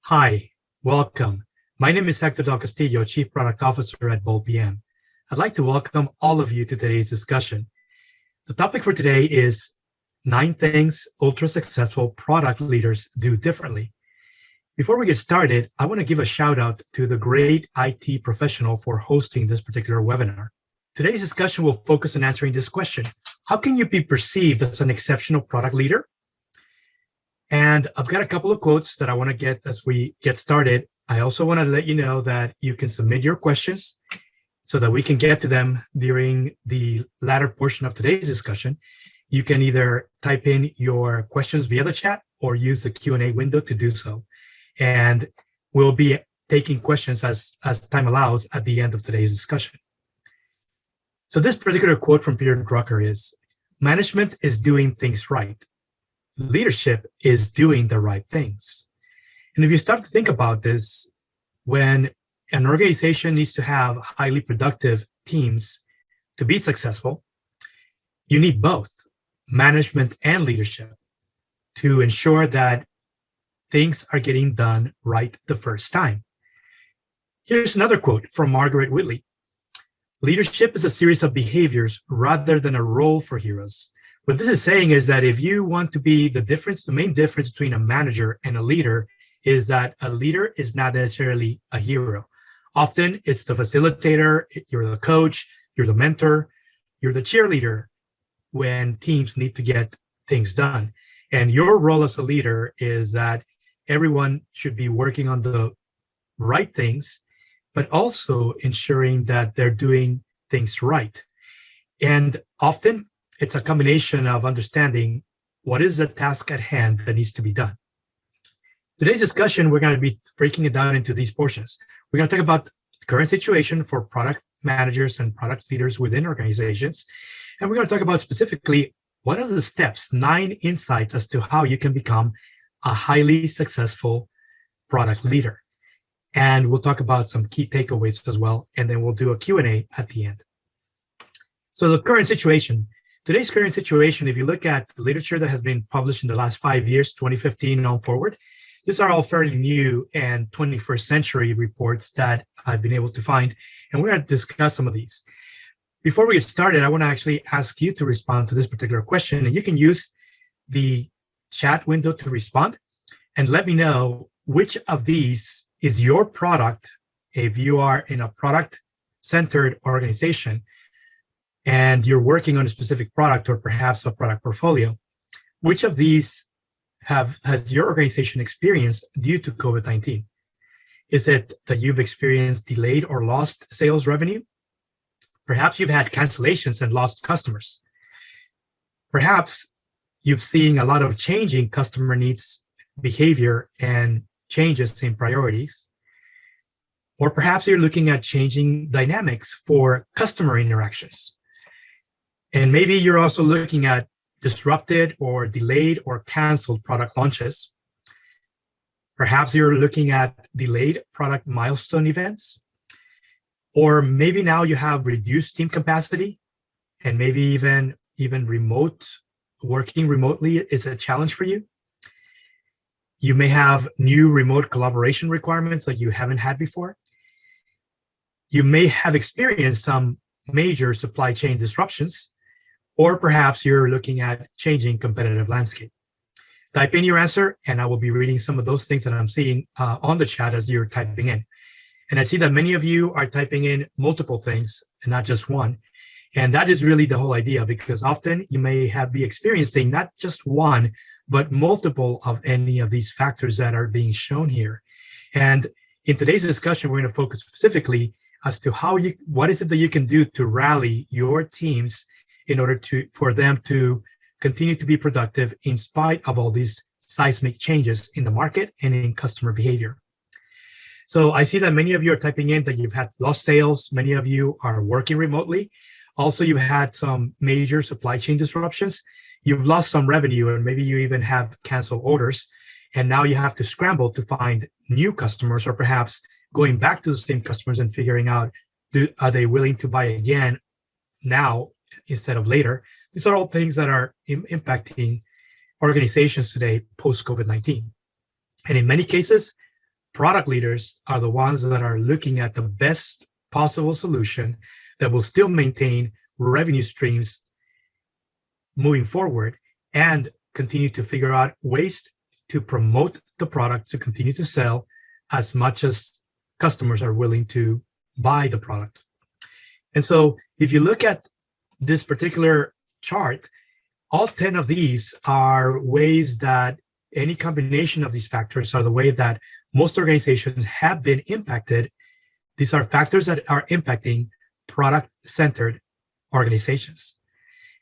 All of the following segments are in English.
Hi, welcome. My name is Hector Del Castillo, Chief Product Officer at BoldPM. I'd like to welcome all of you to today's discussion. The topic for today is 9 things ultra-successful product leaders do differently. Before we get started, I want to give a shout out to the great IT professional for hosting this particular webinar. Today's discussion will focus on answering this question: how can you be perceived as an exceptional product leader? And I've got a couple of quotes that I want to get as we get started. I also want to let you know that you can submit your questions so that we can get to them during the latter portion of today's discussion. You can either type in your questions via the chat or use the Q&A window to do so. And we'll be taking questions as time allows at the end of today's discussion. So this particular quote from Peter Drucker is, "Management is doing things right. Leadership is doing the right things." And if you start to think about this, when an organization needs to have highly productive teams to be successful, you need both management and leadership to ensure that things are getting done right the first time. Here's another quote from Margaret Whitley. "Leadership is a series of behaviors rather than a role for heroes." What this is saying is that if you want to be the main difference between a manager and a leader is that a leader is not necessarily a hero. Often it's the facilitator, you're the coach, you're the mentor, you're the cheerleader when teams need to get things done. And your role as a leader is that everyone should be working on the right things, but also ensuring that they're doing things right. And often it's a combination of understanding what is the task at hand that needs to be done. Today's discussion, we're going to be breaking it down into these portions. We're going to talk about the current situation for product managers and product leaders within organizations. And we're going to talk about specifically what are the steps, 9 insights as to how you can become a highly successful product leader. And we'll talk about some key takeaways as well. And then we'll do a Q&A at the end. So the current situation. Today's current situation, if you look at the literature that has been published in the last 5 years, 2015 and on forward, these are all fairly new and 21st century reports that I've been able to find, and we're going to discuss some of these. Before we get started, I want to actually ask you to respond to this particular question, and you can use the chat window to respond, and let me know which of these is your product if you are in a product-centered organization and you're working on a specific product or perhaps a product portfolio. Which of these has your organization experienced due to COVID-19? Is it that you've experienced delayed or lost sales revenue? Perhaps you've had cancellations and lost customers. Perhaps you've seen a lot of changing customer needs, behavior, and changes in priorities. Or perhaps you're looking at changing dynamics for customer interactions. And maybe you're also looking at disrupted or delayed or canceled product launches. Perhaps you're looking at delayed product milestone events. Or maybe now you have reduced team capacity, and maybe even working remotely is a challenge for you. You may have new remote collaboration requirements that you haven't had before. You may have experienced some major supply chain disruptions, or perhaps you're looking at changing competitive landscape. Type in your answer, and I will be reading some of those things that I'm seeing on the chat as you're typing in. And I see that many of you are typing in multiple things and not just one. And that is really the whole idea, because often you may be experiencing not just one, but multiple of any of these factors that are being shown here. And in today's discussion, we're going to focus specifically as to what is it that you can do to rally your teams in order for them to continue to be productive in spite of all these seismic changes in the market and in customer behavior. So I see that many of you are typing in that you've had lost sales. Many of you are working remotely. Also, you've had some major supply chain disruptions. You've lost some revenue, and maybe you even have canceled orders. And now you have to scramble to find new customers, or perhaps going back to the same customers and figuring out, are they willing to buy again now instead of later? These are all things that are impacting organizations today post-COVID-19. And in many cases, product leaders are the ones that are looking at the best possible solution that will still maintain revenue streams moving forward and continue to figure out ways to promote the product to continue to sell as much as customers are willing to buy the product. And so if you look at this particular chart, all 10 of these are ways that any combination of these factors are the way that most organizations have been impacted. These are factors that are impacting product-centered organizations.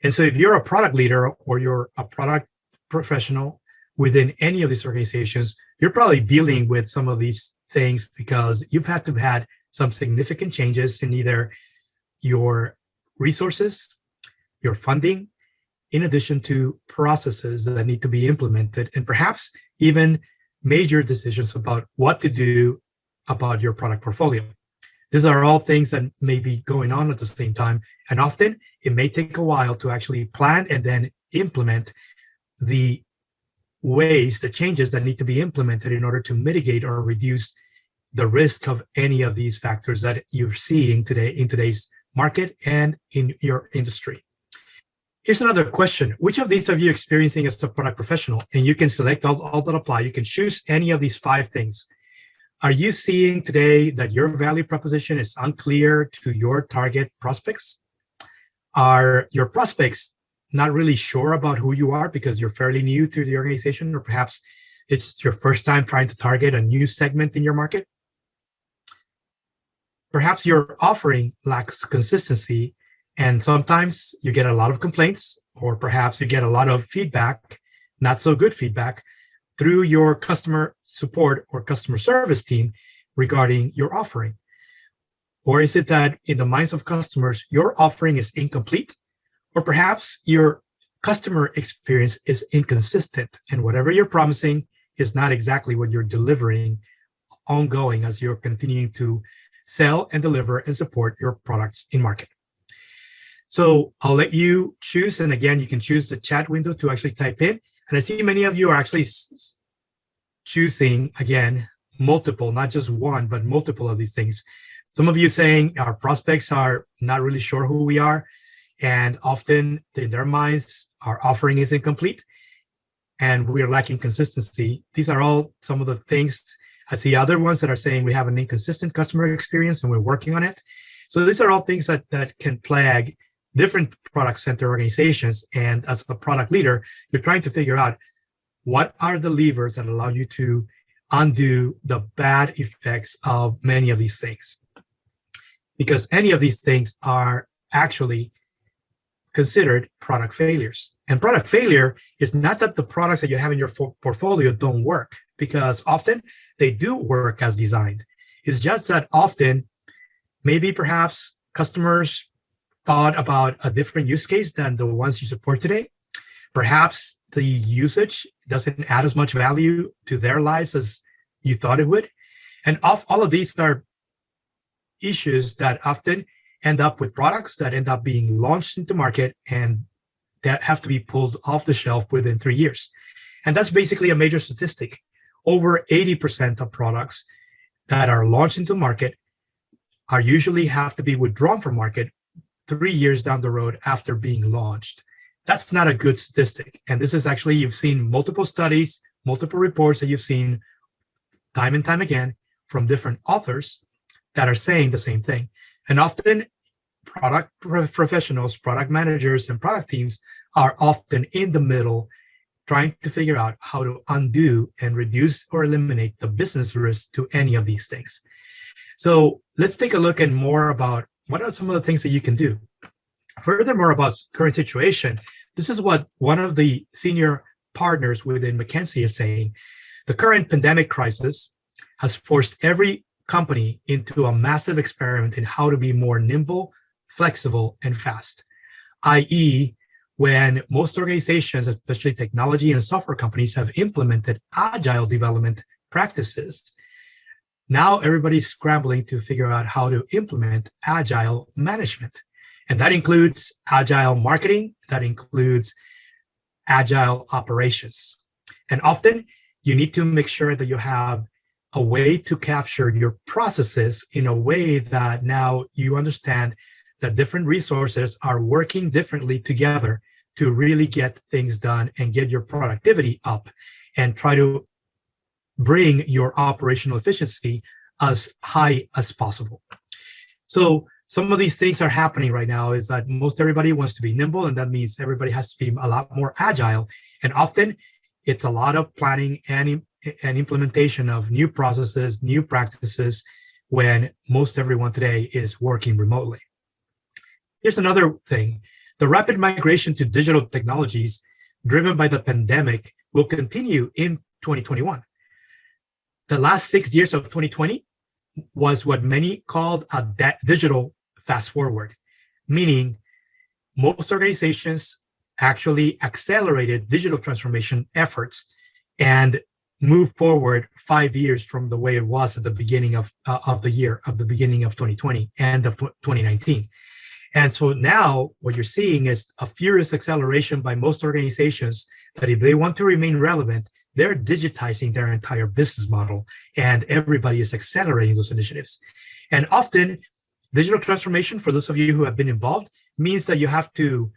And so if you're a product leader or you're a product professional within any of these organizations, you're probably dealing with some of these things because you've had to had some significant changes in either your resources, your funding, in addition to processes that need to be implemented, and perhaps even major decisions about what to do about your product portfolio. These are all things that may be going on at the same time, and often it may take a while to actually plan and then implement the ways, the changes that need to be implemented in order to mitigate or reduce the risk of any of these factors that you're seeing today in today's market and in your industry. Here's another question. Which of these are you experiencing as a product professional? And you can select all that apply. You can choose any of these 5 things. Are you seeing today that your value proposition is unclear to your target prospects? Are your prospects not really sure about who you are because you're fairly new to the organization, or perhaps it's your first time trying to target a new segment in your market? Perhaps your offering lacks consistency, and sometimes you get a lot of complaints, or perhaps you get a lot of feedback, not so good feedback, through your customer support or customer service team regarding your offering. Or is it that in the minds of customers, your offering is incomplete, or perhaps your customer experience is inconsistent, and whatever you're promising is not exactly what you're delivering ongoing as you're continuing to sell and deliver and support your products in market. So I'll let you choose. And again, you can choose the chat window to actually type in. And I see many of you are actually choosing, again, multiple, not just one, but multiple of these things. Some of you saying our prospects are not really sure who we are. And often in their minds, our offering is incomplete and we're lacking consistency. These are all some of the things. I see other ones that are saying we have an inconsistent customer experience and we're working on it. So these are all things that can plague different product center organizations. And as a product leader, you're trying to figure out what are the levers that allow you to undo the bad effects of many of these things. Because any of these things are actually considered product failures. And product failure is not that the products that you have in your portfolio don't work, because often they do work as designed. It's just that often, maybe perhaps customers thought about a different use case than the ones you support today. Perhaps the usage doesn't add as much value to their lives as you thought it would. And all of these are issues that often end up with products that end up being launched into market and that have to be pulled off the shelf within 3 years. And that's basically a major statistic. Over 80% of products that are launched into market are usually have to be withdrawn from market 3 years down the road after being launched. That's not a good statistic. And this is actually, you've seen multiple studies, multiple reports that you've seen time and time again from different authors that are saying the same thing. And often product professionals, product managers, and product teams are often in the middle trying to figure out how to undo and reduce or eliminate the business risk to any of these things. So let's take a look at more about what are some of the things that you can do. Furthermore, about current situation, this is what one of the senior partners within McKinsey is saying. The current pandemic crisis has forced every company into a massive experiment in how to be more nimble, flexible, and fast, i.e., when most organizations, especially technology and software companies, have implemented agile development practices. Now everybody's scrambling to figure out how to implement agile management. And that includes agile marketing, that includes agile operations. And often you need to make sure that you have a way to capture your processes in a way that now you understand that different resources are working differently together to really get things done and get your productivity up and try to bring your operational efficiency as high as possible. So some of these things are happening right now is that most everybody wants to be nimble, and that means everybody has to be a lot more agile. And often it's a lot of planning and implementation of new processes, new practices, when most everyone today is working remotely. Here's another thing. The rapid migration to digital technologies driven by the pandemic will continue in 2021. The last 6 years of 2020 was what many called a digital fast forward, meaning most organizations actually accelerated digital transformation efforts and moved forward 5 years from the way it was at the beginning of the beginning of 2020, end of 2019. And so now what you're seeing is a furious acceleration by most organizations that if they want to remain relevant, they're digitizing their entire business model, and everybody is accelerating those initiatives. And often digital transformation, for those of you who have been involved, means that you have to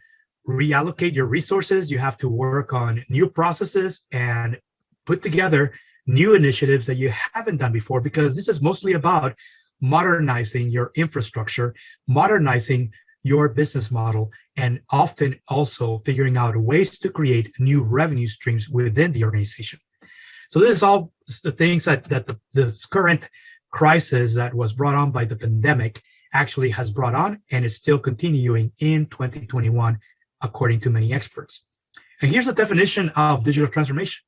reallocate your resources. You have to work on new processes and put together new initiatives that you haven't done before, because this is mostly about modernizing your infrastructure, modernizing your business model, and often also figuring out ways to create new revenue streams within the organization. So this is all the things that this current crisis that was brought on by the pandemic actually has brought on, and is still continuing in 2021, according to many experts. And here's the definition of digital transformation.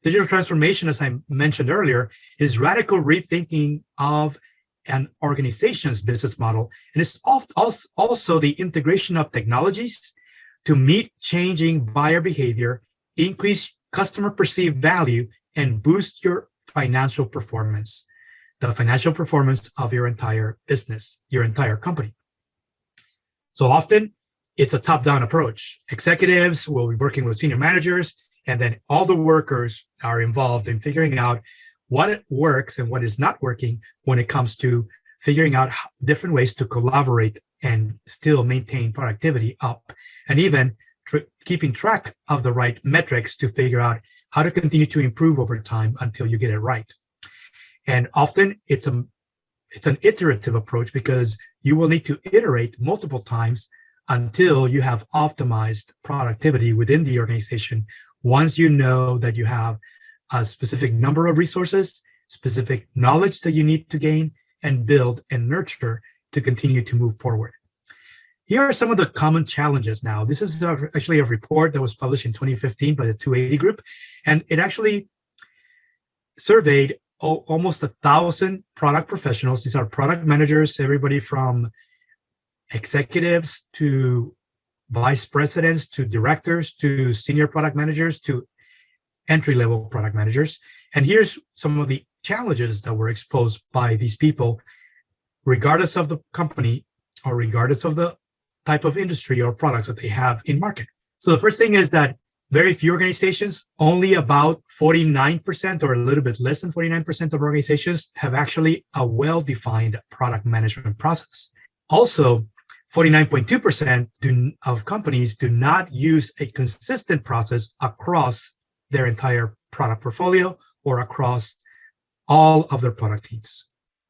Digital transformation, as I mentioned earlier, is radical rethinking of an organization's business model, and it's also the integration of technologies to meet changing buyer behavior, increase customer perceived value, and boost your financial performance, the financial performance of your entire business, your entire company. So often it's a top-down approach. Executives will be working with senior managers, and then all the workers are involved in figuring out what works and what is not working when it comes to figuring out different ways to collaborate and still maintain productivity up, and even keeping track of the right metrics to figure out how to continue to improve over time until you get it right. And often it's an iterative approach, because you will need to iterate multiple times until you have optimized productivity within the organization. Once you know that you have a specific number of resources, specific knowledge that you need to gain and build and nurture to continue to move forward. Here are some of the common challenges now. This is actually a report that was published in 2015 by the 280 group, and it actually surveyed almost 1,000 product professionals. These are product managers, everybody from executives to vice presidents to directors to senior product managers to entry-level product managers. And here's some of the challenges that were exposed by these people, regardless of the company or regardless of the type of industry or products that they have in market. So the first thing is that very few organizations, only about 49% or a little bit less than 49% of organizations have actually a well-defined product management process. Also, 49.2% of companies do not use a consistent process across their entire product portfolio or across all of their product teams.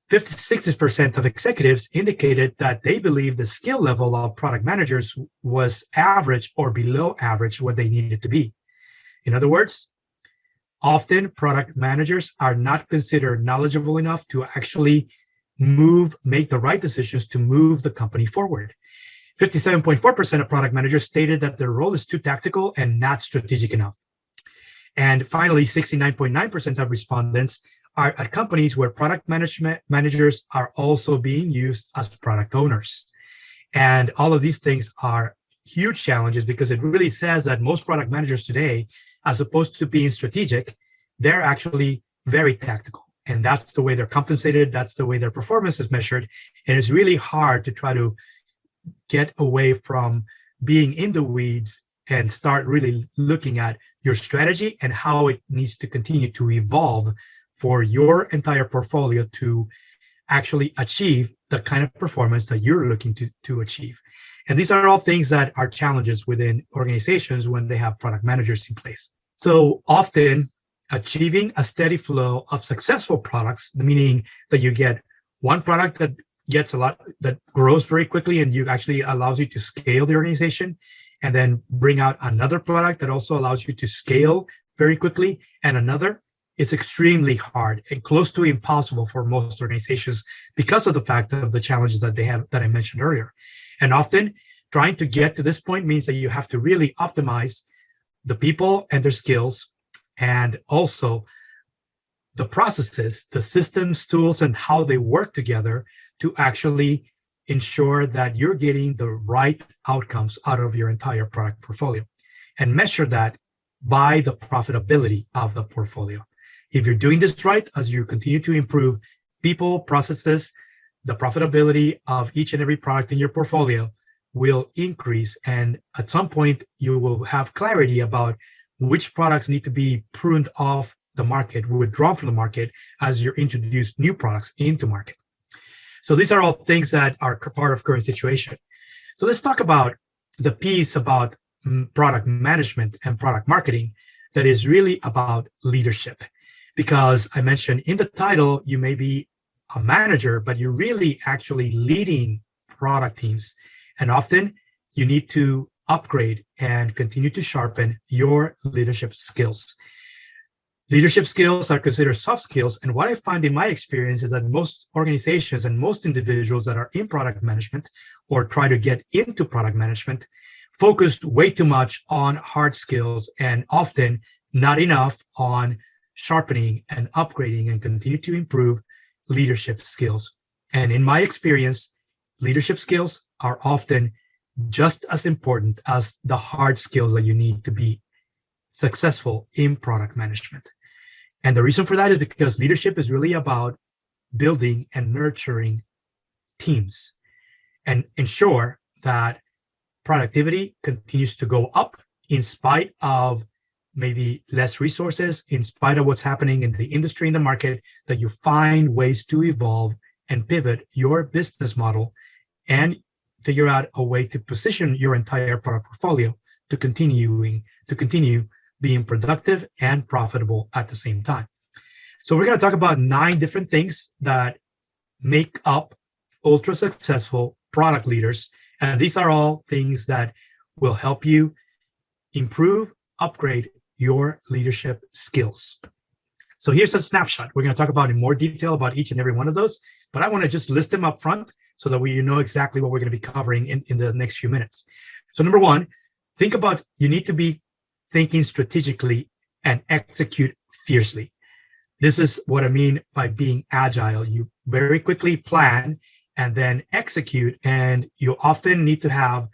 56% of executives indicated that they believe the skill level of product managers was average or below average what they needed to be. In other words, often product managers are not considered knowledgeable enough to actually make the right decisions to move the company forward. 57.4% of product managers stated that their role is too tactical and not strategic enough. And finally, 69.9% of respondents are at companies where product management managers are also being used as product owners. And all of these things are huge challenges, because it really says that most product managers today, as opposed to being strategic, they're actually very tactical. And that's the way they're compensated. That's the way their performance is measured. And it's really hard to try to get away from being in the weeds and start really looking at your strategy and how it needs to continue to evolve for your entire portfolio to actually achieve the kind of performance that you're looking to achieve. And these are all things that are challenges within organizations when they have product managers in place. So often achieving a steady flow of successful products, meaning that you get one product that gets a lot, that grows very quickly and you actually allows you to scale the organization, and then bring out another product that also allows you to scale very quickly, and another. It's extremely hard and close to impossible for most organizations because of the fact of the challenges that they have that I mentioned earlier. And often trying to get to this point means that you have to really optimize the people and their skills, and also the processes, the systems, tools, and how they work together to actually ensure that you're getting the right outcomes out of your entire product portfolio, and measure that by the profitability of the portfolio. If you're doing this right, as you continue to improve people, processes, the profitability of each and every product in your portfolio will increase. And at some point, you will have clarity about which products need to be pruned off the market, withdrawn from the market as you introduce new products into market. So these are all things that are part of current situation. So let's talk about the piece about product management and product marketing that is really about leadership. Because I mentioned in the title, you may be a manager, but you're really actually leading product teams. And often you need to upgrade and continue to sharpen your leadership skills. Leadership skills are considered soft skills. And what I find in my experience is that most organizations and most individuals that are in product management or try to get into product management focus way too much on hard skills and often not enough on sharpening and upgrading and continue to improve leadership skills. And in my experience, leadership skills are often just as important as the hard skills that you need to be successful in product management. And the reason for that is because leadership is really about building and nurturing teams and ensure that productivity continues to go up in spite of maybe less resources, in spite of what's happening in the industry, in the market, that you find ways to evolve and pivot your business model and figure out a way to position your entire product portfolio to continue being productive and profitable at the same time. So we're going to talk about 9 different things that make up ultra successful product leaders. And these are all things that will help you improve, upgrade your leadership skills. So here's a snapshot. We're going to talk about in more detail about each and every one of those, but I want to just list them up front so that we know exactly what we're going to be covering in the next few minutes. So number 1, think about, you need to be thinking strategically and execute fiercely. This is what I mean by being agile. You very quickly plan and then execute, and you often need to have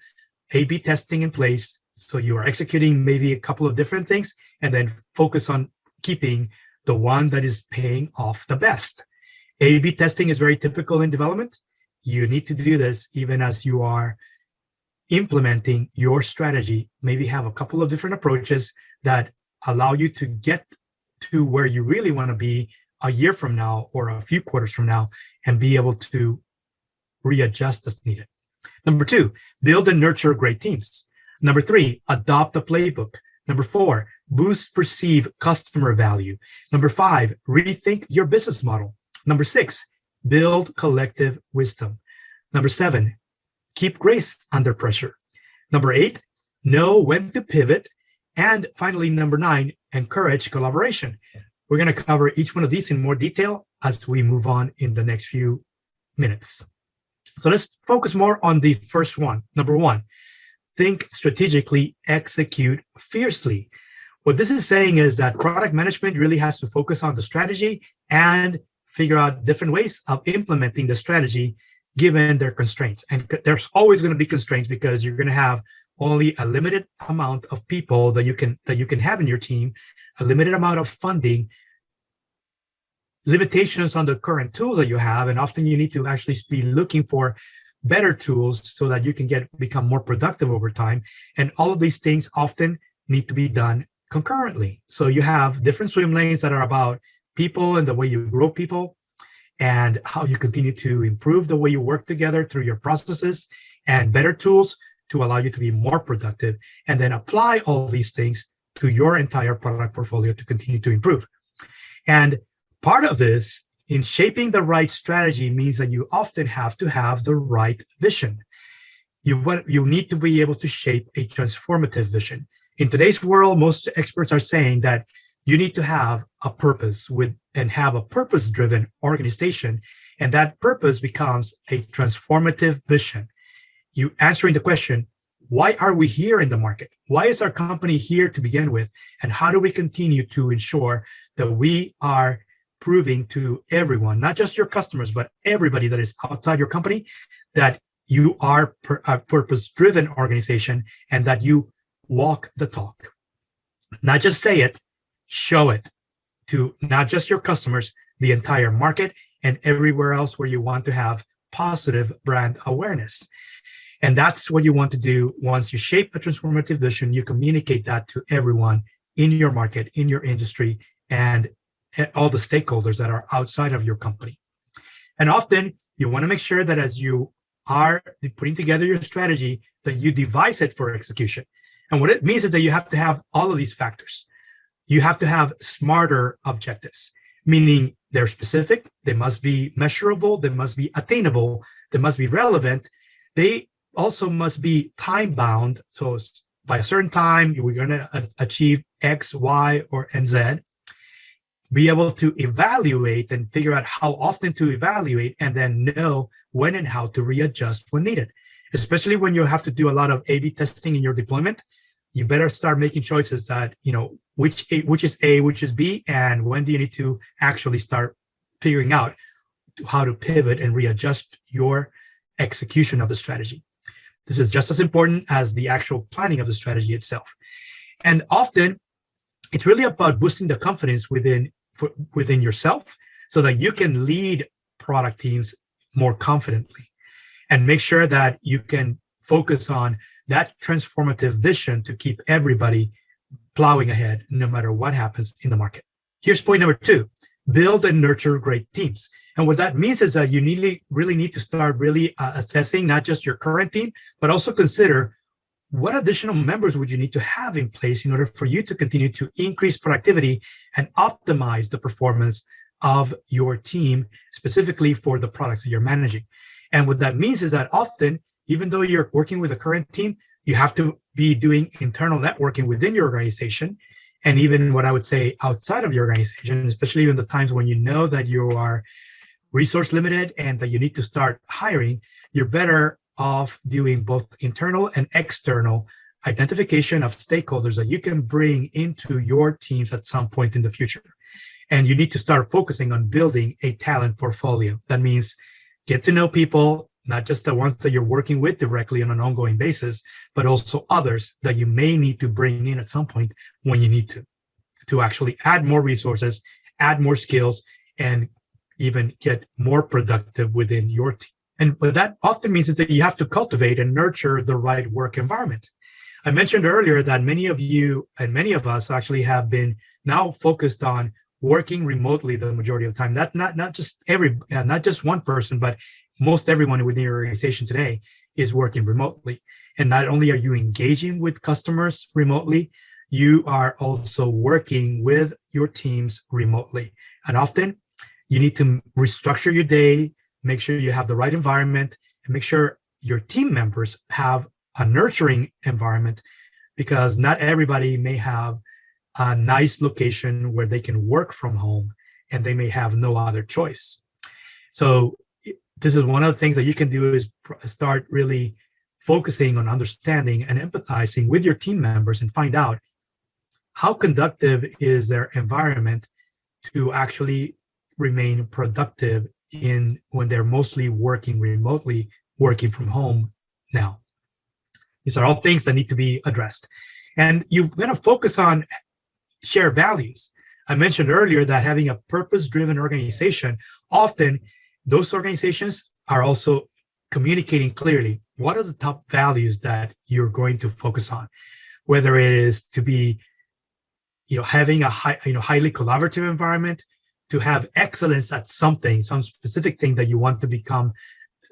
A/B testing in place. So you are executing maybe a couple of different things and then focus on keeping the one that is paying off the best. A/B testing is very typical in development. You need to do this even as you are implementing your strategy. Maybe have a couple of different approaches that allow you to get to where you really want to be a year from now or a few quarters from now, and be able to readjust as needed. Number 2, build and nurture great teams. Number 3, adopt a playbook. Number 4, boost perceived customer value. Number 5, rethink your business model. Number 6, build collective wisdom. Number 7, keep grace under pressure. Number 8, know when to pivot. And finally, number 9, encourage collaboration. We're going to cover each one of these in more detail as we move on in the next few minutes. So let's focus more on the first one. Number 1, think strategically, execute fiercely. What this is saying is that product management really has to focus on the strategy and figure out different ways of implementing the strategy given their constraints. And there's always going to be constraints because you're going to have only a limited amount of people that you can have in your team, a limited amount of funding, limitations on the current tools that you have, and often you need to actually be looking for better tools so that you can become more productive over time. And all of these things often need to be done concurrently. So you have different swim lanes that are about people and the way you grow people, and how you continue to improve the way you work together through your processes and better tools to allow you to be more productive, and then apply all these things to your entire product portfolio to continue to improve. And part of this in shaping the right strategy means that you often have to have the right vision. You need to be able to shape a transformative vision. In today's world, most experts are saying that you need to have a purpose and have a purpose-driven organization, and that purpose becomes a transformative vision. You answering the question, why are we here in the market? Why is our company here to begin with? And how do we continue to ensure that we are proving to everyone, not just your customers, but everybody that is outside your company, that you are a purpose-driven organization and that you walk the talk. Not just say it, show it to not just your customers, the entire market, and everywhere else where you want to have positive brand awareness. And that's what you want to do. Once you shape a transformative vision, you communicate that to everyone in your market, in your industry, and all the stakeholders that are outside of your company. And often you want to make sure that as you are putting together your strategy, that you devise it for execution. And what it means is that you have to have all of these factors. You have to have smarter objectives, meaning they're specific, they must be measurable, they must be attainable, they must be relevant. They also must be time bound. So by a certain time, we're going to achieve X, Y, and Z. Be able to evaluate and figure out how often to evaluate, and then know when and how to readjust when needed. Especially when you have to do a lot of A/B testing in your deployment, you better start making choices that, which is A, which is B, and when do you need to actually start figuring out how to pivot and readjust your execution of the strategy. This is just as important as the actual planning of the strategy itself. And often, it's really about boosting the confidence within yourself so that you can lead product teams more confidently and make sure that you can focus on that transformative vision to keep everybody plowing ahead no matter what happens in the market. Here's point number 2, build and nurture great teams. And what that means is that you really need to start assessing not just your current team, but also consider what additional members would you need to have in place in order for you to continue to increase productivity and optimize the performance of your team, specifically for the products that you're managing. And what that means is that often, even though you're working with a current team, you have to be doing internal networking within your organization. And even what I would say outside of your organization, especially in the times when you know that you are resource limited and that you need to start hiring, you're better off doing both internal and external identification of stakeholders that you can bring into your teams at some point in the future. And you need to start focusing on building a talent portfolio. That means get to know people, not just the ones that you're working with directly on an ongoing basis, but also others that you may need to bring in at some point when you need to actually add more resources, add more skills, and even get more productive within your team. And what that often means is that you have to cultivate and nurture the right work environment. I mentioned earlier that many of you and many of us actually have been now focused on working remotely the majority of the time. Not just one person, but most everyone within your organization today is working remotely. And not only are you engaging with customers remotely, you are also working with your teams remotely. And often you need to restructure your day, make sure you have the right environment, and make sure your team members have a nurturing environment, because not everybody may have a nice location where they can work from home and they may have no other choice. So this is one of the things that you can do is start really focusing on understanding and empathizing with your team members and find out how conductive is their environment to actually remain productive when they're mostly working remotely, working from home now. These are all things that need to be addressed. And you're going to focus on shared values. I mentioned earlier that having a purpose-driven organization, often those organizations are also communicating clearly what are the top values that you're going to focus on, whether it is to be, having a highly collaborative environment, to have excellence at something, some specific thing that you want to become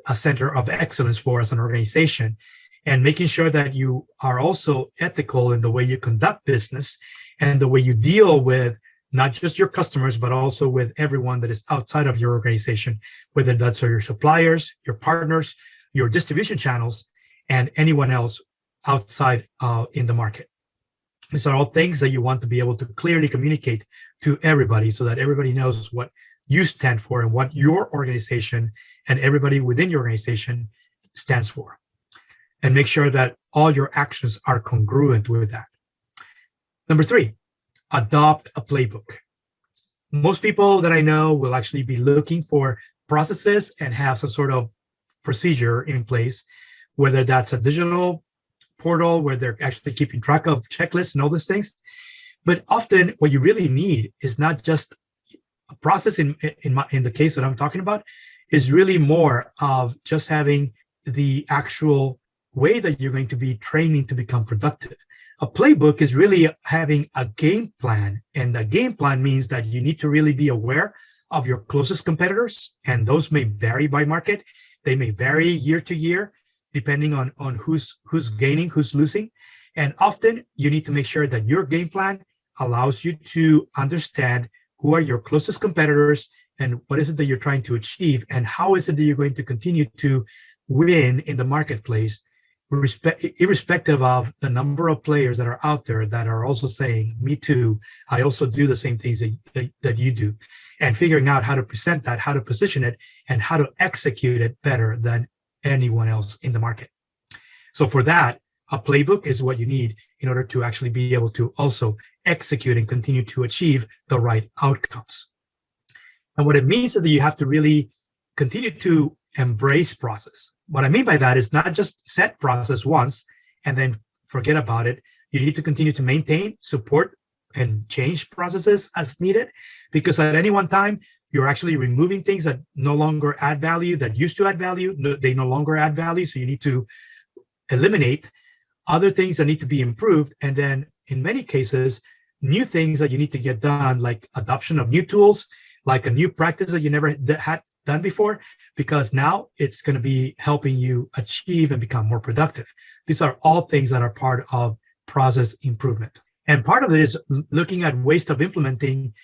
a center of excellence for as an organization, and making sure that you are also ethical in the way you conduct business and the way you deal with not just your customers, but also with everyone that is outside of your organization, whether that's your suppliers, your partners, your distribution channels, and anyone else outside in the market. These are all things that you want to be able to clearly communicate to everybody so that everybody knows what you stand for and what your organization and everybody within your organization stands for. And make sure that all your actions are congruent with that. Number 3, adopt a playbook. Most people that I know will actually be looking for processes and have some sort of procedure in place, whether that's a digital portal where they're actually keeping track of checklists and all these things. But often what you really need is not just a process in the case that I'm talking about, is really more of just having the actual way that you're going to be training to become productive. A playbook is really having a game plan. And the game plan means that you need to really be aware of your closest competitors. And those may vary by market. They may vary year to year, depending on who's gaining, who's losing. And often you need to make sure that your game plan allows you to understand who are your closest competitors and what is it that you're trying to achieve and how is it that you're going to continue to win in the marketplace, irrespective of the number of players that are out there that are also saying, me too, I also do the same things that you do, and figuring out how to present that, how to position it, and how to execute it better than anyone else in the market. So for that, a playbook is what you need in order to actually be able to also execute and continue to achieve the right outcomes. And what it means is that you have to really continue to embrace process. What I mean by that is not just set process once and then forget about it. You need to continue to maintain, support, and change processes as needed, because at any one time, you're actually removing things that no longer add value, that used to add value. They no longer add value. So you need to eliminate other things that need to be improved. And then in many cases, new things that you need to get done, like adoption of new tools, like a new practice that you never had done before, because now it's going to be helping you achieve and become more productive. These are all things that are part of process improvement. And part of it is looking at ways of implementing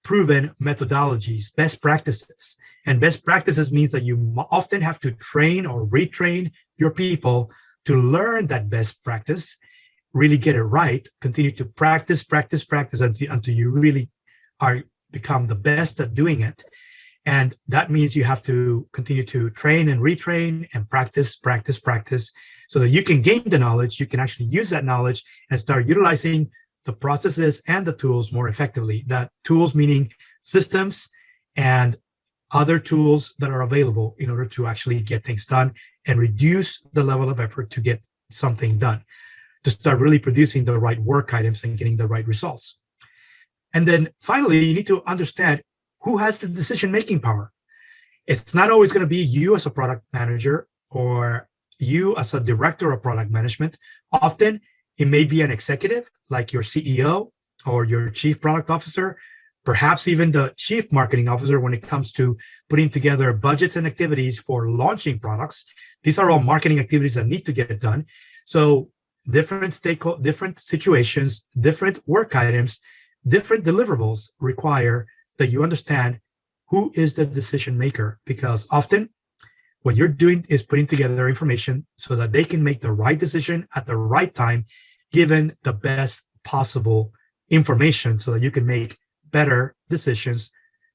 proven methodologies, best practices. And best practices means that you often have to train or retrain your people to learn that best practice, really get it right, continue to practice until you really become the best at doing it. And that means you have to continue to train and retrain and practice so that you can gain the knowledge, you can actually use that knowledge and start utilizing the processes and the tools more effectively. That tools meaning systems and other tools that are available in order to actually get things done and reduce the level of effort to get something done, to start really producing the right work items and getting the right results. And then finally, you need to understand who has the decision-making power. It's not always going to be you as a product manager or you as a director of product management. Often, it may be an executive like your CEO or your chief product officer, perhaps even the chief marketing officer when it comes to putting together budgets and activities for launching products. These are all marketing activities that need to get done. So different situations, different work items, different deliverables require that you understand who is the decision maker, because often what you're doing is putting together information so that they can make the right decision at the right time, given the best possible information so that you can make better decisions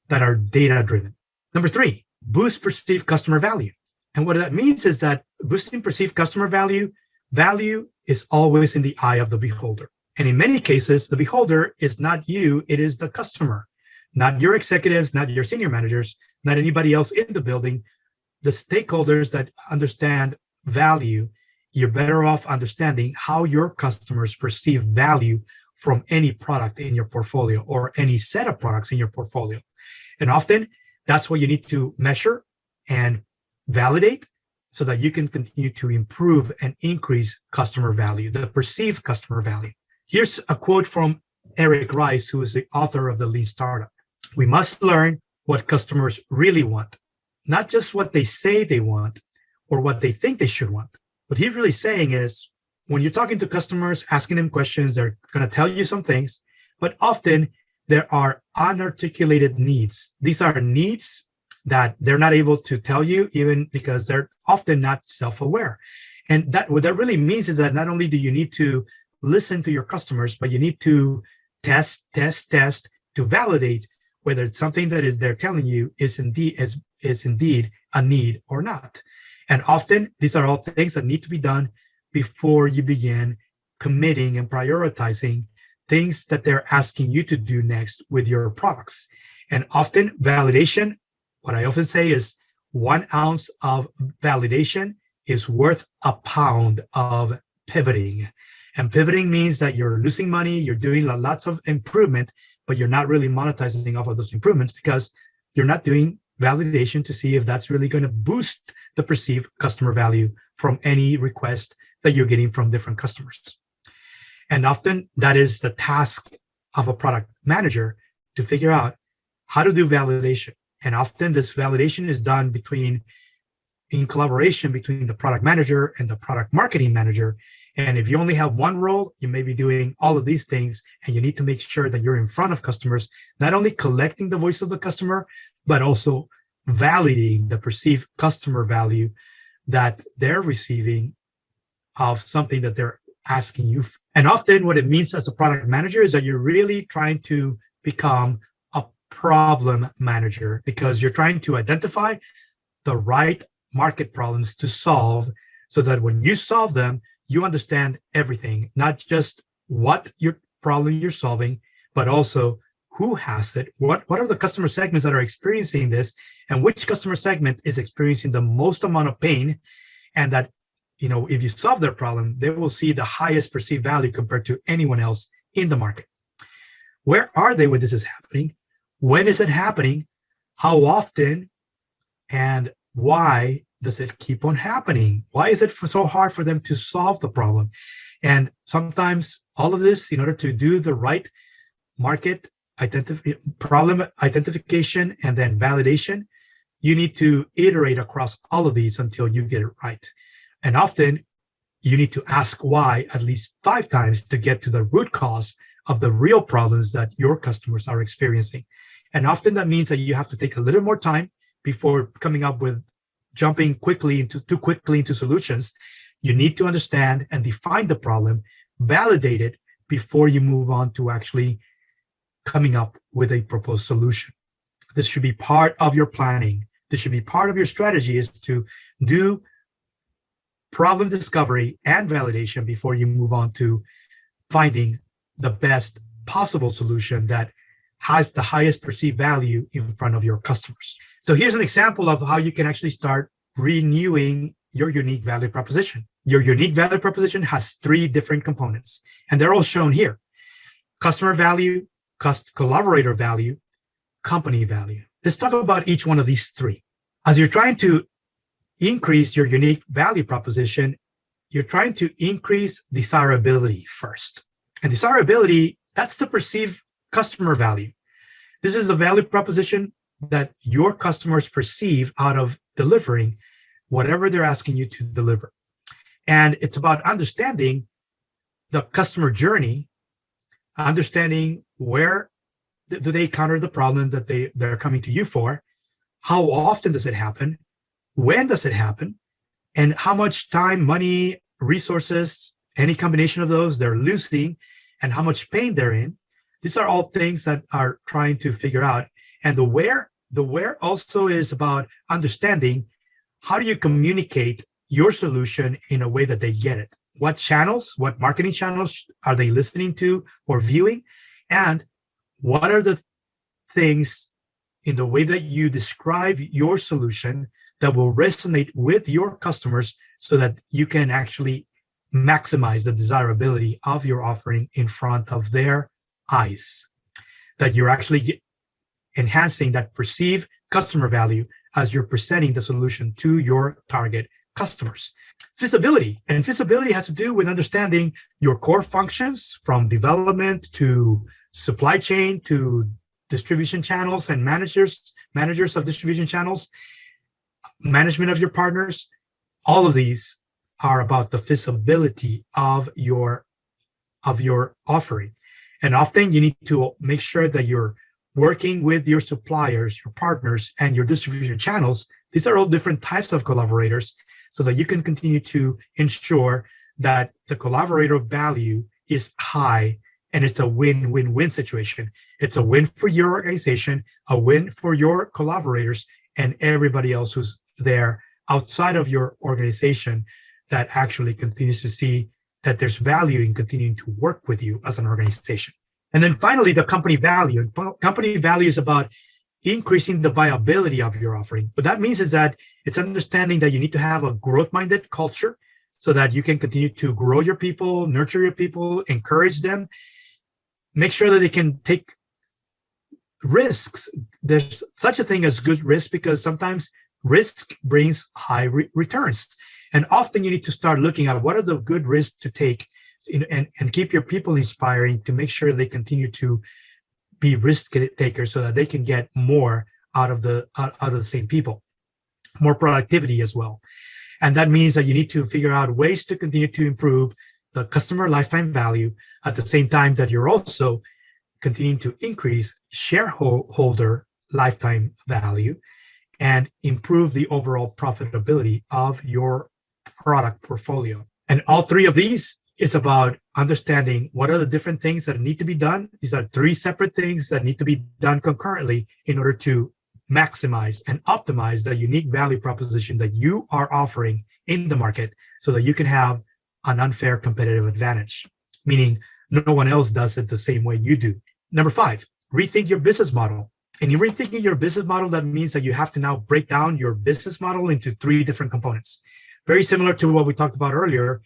that are data-driven. Number 3, boost perceived customer value. And what that means is that boosting perceived customer value is always in the eye of the beholder. And in many cases, the beholder is not you, it is the customer, not your executives, not your senior managers, not anybody else in the building. The stakeholders that understand value, you're better off understanding how your customers perceive value from any product in your portfolio or any set of products in your portfolio. And often that's what you need to measure and validate so that you can continue to improve and increase customer value, the perceived customer value. Here's a quote from Eric Rice, who is the author of The Lean Startup. We must learn what customers really want, not just what they say they want or what they think they should want. What he's really saying is when you're talking to customers, asking them questions, they're going to tell you some things, but often there are unarticulated needs. These are needs that they're not able to tell you even because they're often not self-aware. And that what that really means is that not only do you need to listen to your customers, but you need to test to validate whether it's something that is they're telling you is indeed a need or not. And often these are all things that need to be done before you begin committing and prioritizing things that they're asking you to do next with your products. And often validation, what I often say is 1 ounce of validation is worth a pound of pivoting. And pivoting means that you're losing money, you're doing lots of improvement, but you're not really monetizing off of those improvements because you're not doing validation to see if that's really going to boost the perceived customer value from any request that you're getting from different customers. And often that is the task of a product manager to figure out how to do validation. And often this validation is done in collaboration between the product manager and the product marketing manager. And if you only have one role, you may be doing all of these things, and you need to make sure that you're in front of customers, not only collecting the voice of the customer, but also validating the perceived customer value that they're receiving of something that they're asking you for. And often what it means as a product manager is that you're really trying to become a problem manager because you're trying to identify the right market problems to solve so that when you solve them, you understand everything, not just what your problem you're solving, but also who has it, what are the customer segments that are experiencing this, and which customer segment is experiencing the most amount of pain, and that, you know, if you solve their problem, they will see the highest perceived value compared to anyone else in the market. Where are they when this is happening? When is it happening? How often? And why does it keep on happening? Why is it so hard for them to solve the problem? And sometimes all of this, in order to do the right market problem identification and then validation, you need to iterate across all of these until you get it right. And often you need to ask why at least 5 times to get to the root cause of the real problems that your customers are experiencing. And often that means that you have to take a little more time before coming up with jumping too quickly into solutions. You need to understand and define the problem, validate it before you move on to actually coming up with a proposed solution. This should be part of your planning. This should be part of your strategy, is to do problem discovery and validation before you move on to finding the best possible solution that has the highest perceived value in front of your customers. So here's an example of how you can actually start renewing your unique value proposition. Your unique value proposition has 3 different components, and they're all shown here: customer value, collaborator value, company value. Let's talk about each one of these 3. As you're trying to increase your unique value proposition, you're trying to increase desirability first. And desirability, that's the perceived customer value. This is a value proposition that your customers perceive out of delivering whatever they're asking you to deliver. And it's about understanding the customer journey, understanding where do they encounter the problems that they're coming to you for, how often does it happen, when does it happen, and how much time, money, resources, any combination of those they're losing, and how much pain they're in. These are all things that are trying to figure out. And the where also is about understanding how do you communicate your solution in a way that they get it. What channels, what marketing channels are they listening to or viewing? And what are the things in the way that you describe your solution that will resonate with your customers so that you can actually maximize the desirability of your offering in front of their eyes, that you're actually enhancing that perceived customer value as you're presenting the solution to your target customers. Feasibility. And feasibility has to do with understanding your core functions from development to supply chain to distribution channels and managers of distribution channels, management of your partners. All of these are about the feasibility of your offering. And often you need to make sure that you're working with your suppliers, your partners, and your distribution channels. These are all different types of collaborators, so that you can continue to ensure that the collaborator value is high and it's a win-win-win situation. It's a win for your organization, a win for your collaborators, and everybody else who's there outside of your organization that actually continues to see that there's value in continuing to work with you as an organization. And then finally, the company value. Company value is about increasing the viability of your offering. What that means is that it's understanding that you need to have a growth-minded culture so that you can continue to grow your people, nurture your people, encourage them, make sure that they can take risks. There's such a thing as good risk, because sometimes risk brings high returns. And often you need to start looking at what are the good risks to take, and keep your people inspiring to make sure they continue to be risk takers so that they can get more out of the same people, more productivity as well. And that means that you need to figure out ways to continue to improve the customer lifetime value at the same time that you're also continuing to increase shareholder lifetime value and improve the overall profitability of your product portfolio. And all three of these is about understanding what are the different things that need to be done. These are three separate things that need to be done concurrently in order to maximize and optimize the unique value proposition that you are offering in the market, so that you can have an unfair competitive advantage, meaning no one else does it the same way you do. Number 5, rethink your business model. And in rethinking your business model, that means that you have to now break down your business model into 3 different components. Very similar to what we talked about earlier.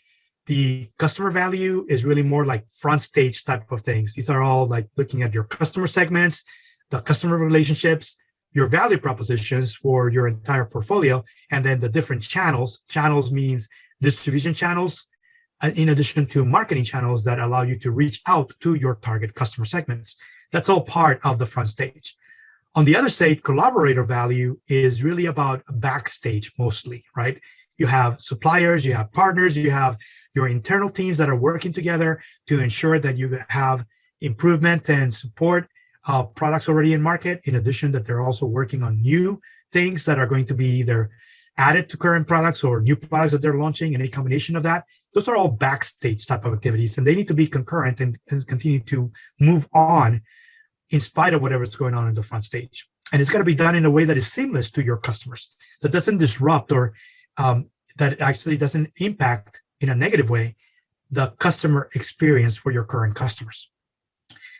The customer value is really more like front stage type of things. These are all like looking at your customer segments, the customer relationships, your value propositions for your entire portfolio, and then the different channels. Channels means distribution channels, in addition to marketing channels that allow you to reach out to your target customer segments. That's all part of the front stage. On the other side, collaborator value is really about backstage mostly, right? You have suppliers, you have partners, you have your internal teams that are working together to ensure that you have improvement and support products already in market. In addition, that they're also working on new things that are going to be either added to current products or new products that they're launching, and a combination of that. Those are all backstage type of activities, and they need to be concurrent and continue to move on in spite of whatever's going on in the front stage. And it's got to be done in a way that is seamless to your customers, that doesn't disrupt or that actually doesn't impact in a negative way the customer experience for your current customers.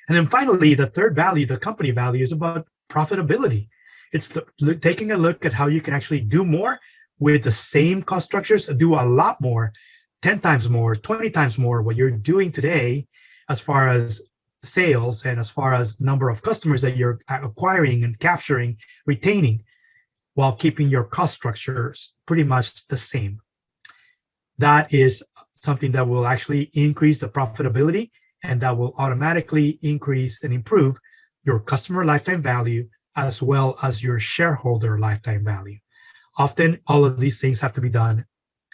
And then finally, the third value, the company value, is about profitability. It's taking a look at how you can actually do more with the same cost structures, do a lot more, 10 times more, 20 times more what you're doing today as far as sales and as far as number of customers that you're acquiring and capturing, retaining, while keeping your cost structures pretty much the same. That is something that will actually increase the profitability, and that will automatically increase and improve your customer lifetime value as well as your shareholder lifetime value. Often, all of these things have to be done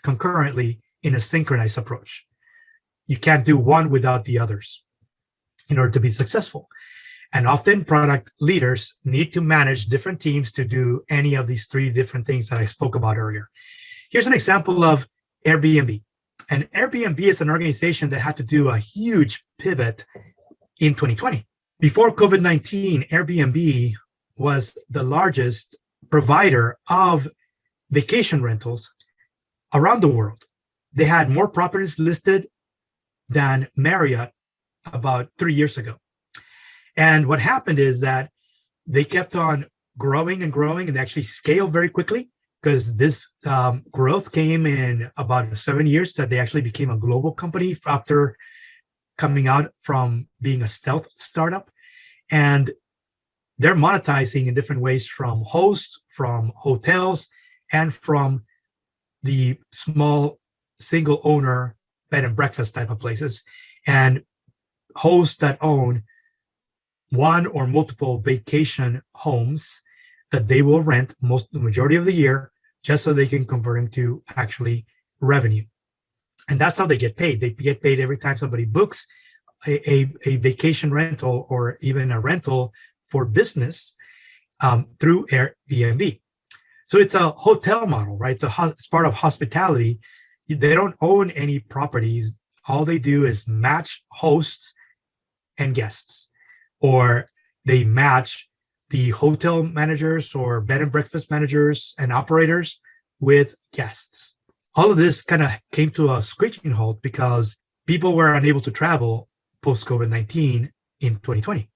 concurrently in a synchronized approach. You can't do one without the others in order to be successful. And often, product leaders need to manage different teams to do any of these 3 different things that I spoke about earlier. Here's an example of Airbnb. And Airbnb is an organization that had to do a huge pivot in 2020. Before COVID-19, Airbnb was the largest provider of vacation rentals around the world. They had more properties listed than Marriott about 3 years ago. And what happened is that they kept on growing and growing, and they actually scaled very quickly, because this growth came in about 7 years, that they actually became a global company after coming out from being a stealth startup. And they're monetizing in different ways, from hosts, from hotels, and from the small single owner bed and breakfast type of places, and hosts that own one or multiple vacation homes that they will rent the majority of the year, just so they can convert them to actually revenue. And that's how they get paid. They get paid every time somebody books a vacation rental or even a rental for business through Airbnb. So it's a hotel model, right? It's part of hospitality. They don't own any properties. All they do is match hosts and guests, or they match the hotel managers or bed and breakfast managers and operators with guests. All of this kind of came to a screeching halt because people were unable to travel post-COVID-19 in 2020.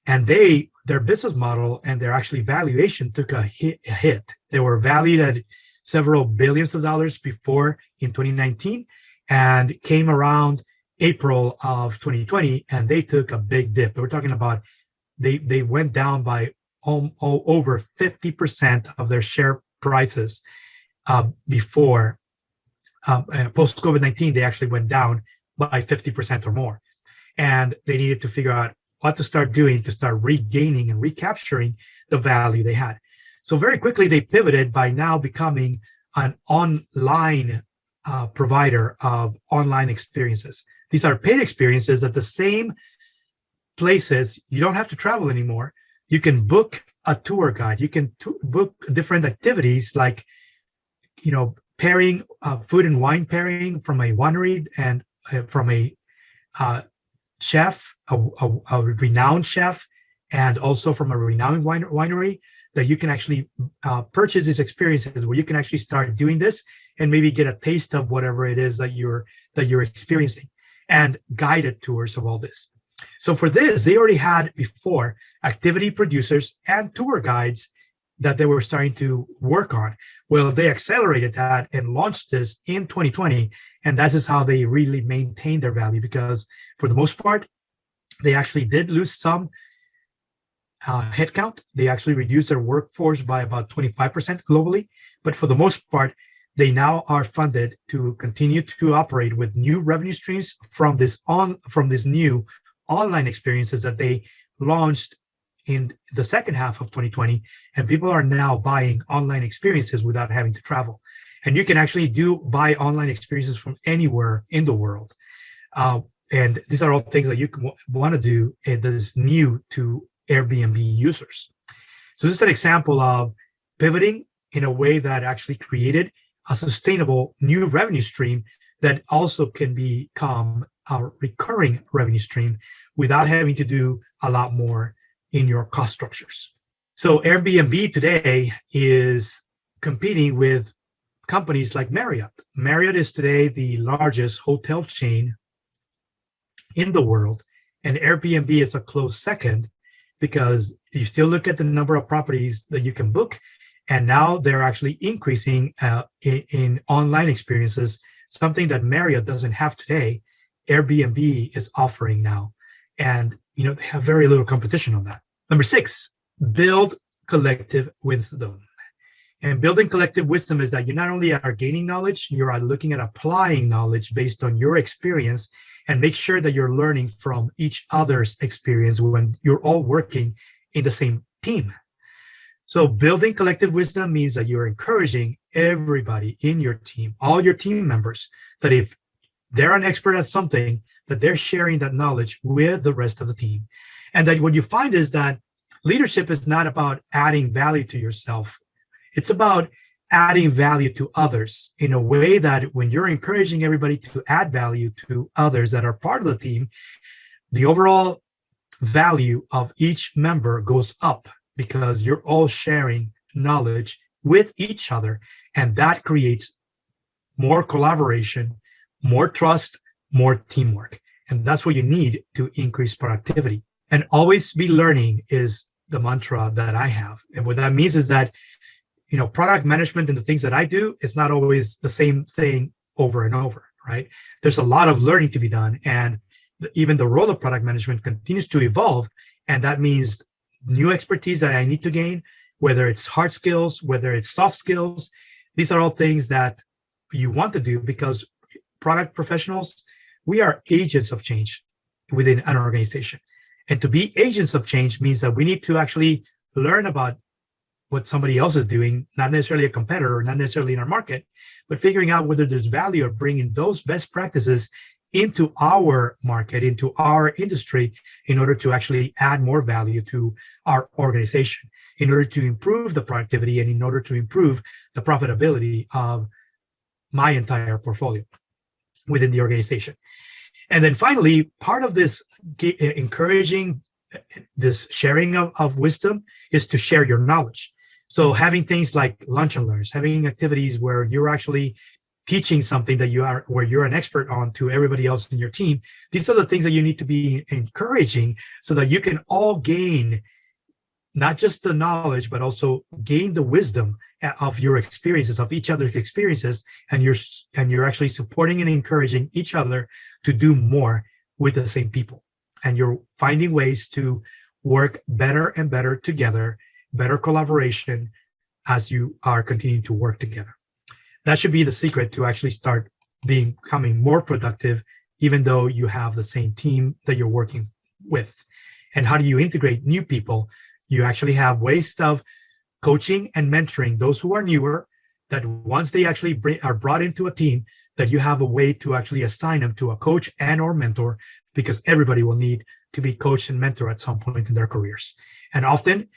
And their business model and their actually valuation took a hit. They were valued at several billions of dollars before in 2019, and came around April of 2020, and they took a big dip. We're talking about they went down by over 50% of their share prices before post-COVID-19. They actually went down by 50% or more, and they needed to figure out what to start doing to start regaining and recapturing the value they had. So very quickly, they pivoted by now becoming an online provider of online experiences. These are paid experiences at the same places. You don't have to travel anymore. You can book a tour guide. You can book different activities like, pairing, food and wine pairing from a winery and from a chef, a renowned chef, and also from a renowned winery, that you can actually purchase these experiences where you can actually start doing this and maybe get a taste of whatever it is that you're experiencing, and guided tours of all this. So for this, they already had before activity producers and tour guides that they were starting to work on. Well, they accelerated that and launched this in 2020. And that is how they really maintained their value, because for the most part, they actually did lose some headcount. They actually reduced their workforce by about 25% globally. But for the most part, they now are funded to continue to operate with new revenue streams from this new online experiences that they launched in the second half of 2020. And people are now buying online experiences without having to travel. And you can actually buy online experiences from anywhere in the world. And these are all things that you want to do that is new to Airbnb users. So this is an example of pivoting in a way that actually created a sustainable new revenue stream that also can become a recurring revenue stream without having to do a lot more in your cost structures. So Airbnb today is competing with companies like Marriott. Marriott is today the largest hotel chain in the world, and Airbnb is a close second, because you still look at the number of properties that you can book, and now they're actually increasing in online experiences, something that Marriott doesn't have today. Airbnb is offering now, and they have very little competition on that. Number 6, build collective wisdom. And building collective wisdom is that you not only are gaining knowledge, you are looking at applying knowledge based on your experience, and make sure that you're learning from each other's experience when you're all working in the same team. So building collective wisdom means that you're encouraging everybody in your team, all your team members, that if they're an expert at something, that they're sharing that knowledge with the rest of the team. And that what you find is that leadership is not about adding value to yourself. It's about adding value to others in a way that when you're encouraging everybody to add value to others that are part of the team, the overall value of each member goes up, because you're all sharing knowledge with each other. And that creates more collaboration, more trust, more teamwork. And that's what you need to increase productivity. And always be learning is the mantra that I have. And what that means is that product management and the things that I do is not always the same thing over and over, right? There's a lot of learning to be done. And even the role of product management continues to evolve. And that means new expertise that I need to gain, whether it's hard skills, whether it's soft skills. These are all things that you want to do, because product professionals, we are agents of change within an organization. And to be agents of change means that we need to actually learn about what somebody else is doing, not necessarily a competitor, not necessarily in our market, but figuring out whether there's value of bringing those best practices into our market, into our industry, in order to actually add more value to our organization, in order to improve the productivity and in order to improve the profitability of my entire portfolio within the organization. And then finally, part of this encouraging this sharing of wisdom is to share your knowledge. So having things like lunch and learns, having activities where you're actually teaching something that where you're an expert on to everybody else in your team. These are the things that you need to be encouraging so that you can all gain not just the knowledge, but also gain the wisdom of your experiences, of each other's experiences, and you're actually supporting and encouraging each other to do more with the same people. And you're finding ways to work better and better together, better collaboration as you are continuing to work together. That should be the secret to actually start becoming more productive, even though you have the same team that you're working with. And how do you integrate new people? You actually have ways of coaching and mentoring those who are newer, that once they actually are brought into a team, that you have a way to actually assign them to a coach and or mentor, because everybody will need to be coached and mentored at some point in their careers. And often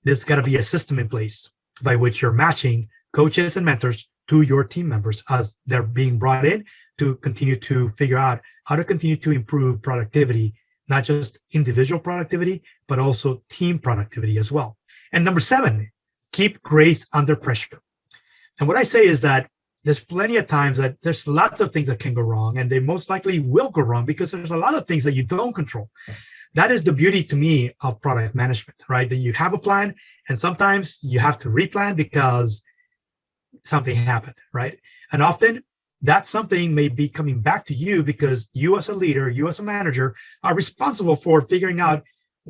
there's got to be a system in place by which you're matching coaches and mentors to your team members as they're being brought in to continue to figure out how to continue to improve productivity, not just individual productivity, but also team productivity as well. And number 7, keep grace under pressure. And what I say is that there's plenty of times that there's lots of things that can go wrong, and they most likely will go wrong because there's a lot of things that you don't control. That is the beauty to me of product management, right? That you have a plan, and sometimes you have to replan because something happened, right? And often that something may be coming back to you because you as a leader, you as a manager are responsible for figuring out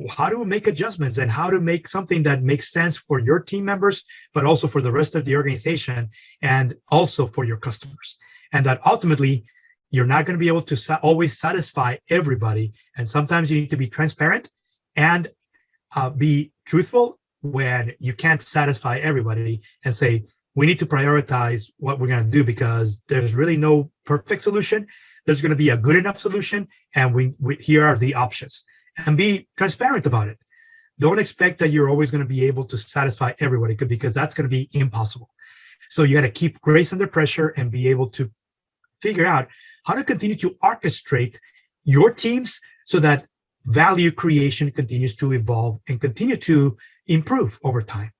how to make adjustments and how to make something that makes sense for your team members, but also for the rest of the organization and also for your customers. And that ultimately, you're not going to be able to always satisfy everybody. And sometimes you need to be transparent and be truthful when you can't satisfy everybody and say, we need to prioritize what we're going to do because there's really no perfect solution. There's going to be a good enough solution. And we here are the options. And be transparent about it. Don't expect that you're always going to be able to satisfy everybody because that's going to be impossible. So you got to keep grace under pressure and be able to figure out how to continue to orchestrate your teams so that value creation continues to evolve and continue to improve over time.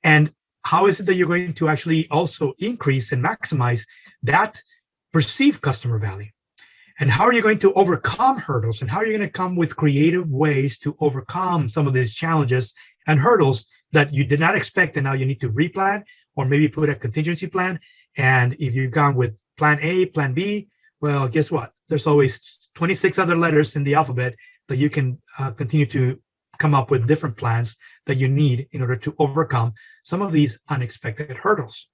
And how is it that you're going to actually also increase and maximize that perceived customer value? And how are you going to overcome hurdles? And how are you going to come with creative ways to overcome some of these challenges and hurdles that you did not expect, and now you need to replan or maybe put a contingency plan? And if you've gone with plan A, plan B, well, guess what? There's always 26 other letters in the alphabet that you can continue to come up with different plans that you need in order to overcome some of these unexpected hurdles.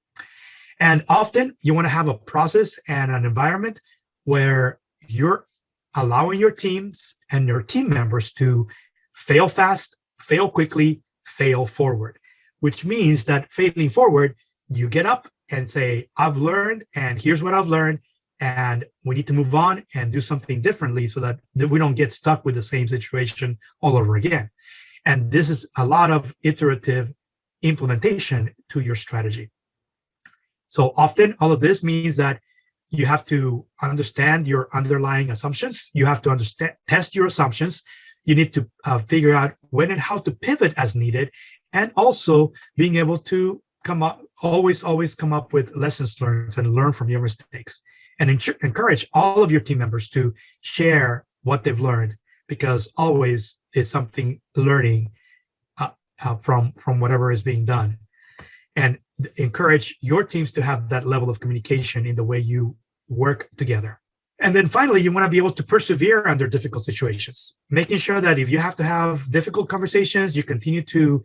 And often you want to have a process and an environment where you're allowing your teams and your team members to fail fast, fail quickly, fail forward, which means that failing forward, you get up and say, I've learned, and here's what I've learned, and we need to move on and do something differently so that we don't get stuck with the same situation all over again. And this is a lot of iterative implementation to your strategy. So often all of this means that you have to understand your underlying assumptions. You have to test your assumptions. You need to figure out when and how to pivot as needed, and also being able to always come up with lessons learned and learn from your mistakes. And encourage all of your team members to share what they've learned, because always is something learning from whatever is being done. And encourage your teams to have that level of communication in the way you work together. And then finally, you want to be able to persevere under difficult situations, making sure that if you have to have difficult conversations, you continue to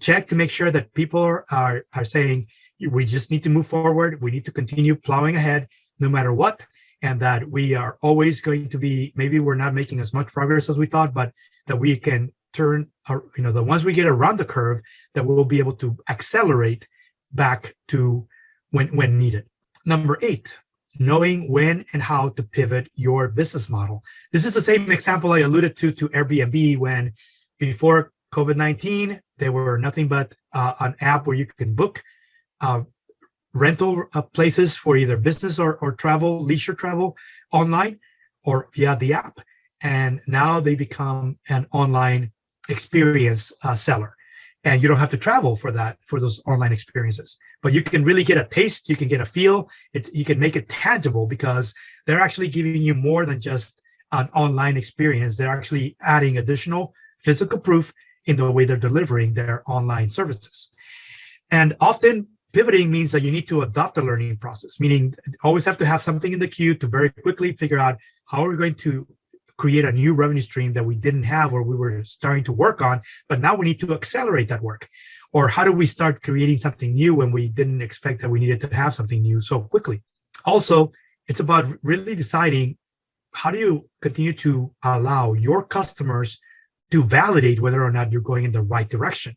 check to make sure that people are saying, we just need to move forward. We need to continue plowing ahead no matter what. And that we are always going to be, maybe we're not making as much progress as we thought, but that we can turn, that once we get around the curve, that we'll be able to accelerate back to when needed. Number 8, knowing when and how to pivot your business model. This is the same example I alluded to Airbnb, when before COVID-19, they were nothing but an app where you can book rental places for either business or travel, leisure travel online or via the app. And now they become an online experience seller. And you don't have to travel for those online experiences, but you can really get a taste, you can get a feel, you can make it tangible, because they're actually giving you more than just an online experience. They're actually adding additional physical proof in the way they're delivering their online services. And often pivoting means that you need to adopt a learning process, meaning always have to have something in the queue to very quickly figure out how are we going to create a new revenue stream that we didn't have or we were starting to work on, but now we need to accelerate that work. Or how do we start creating something new when we didn't expect that we needed to have something new so quickly? Also, it's about really deciding, how do you continue to allow your customers to validate whether or not you're going in the right direction?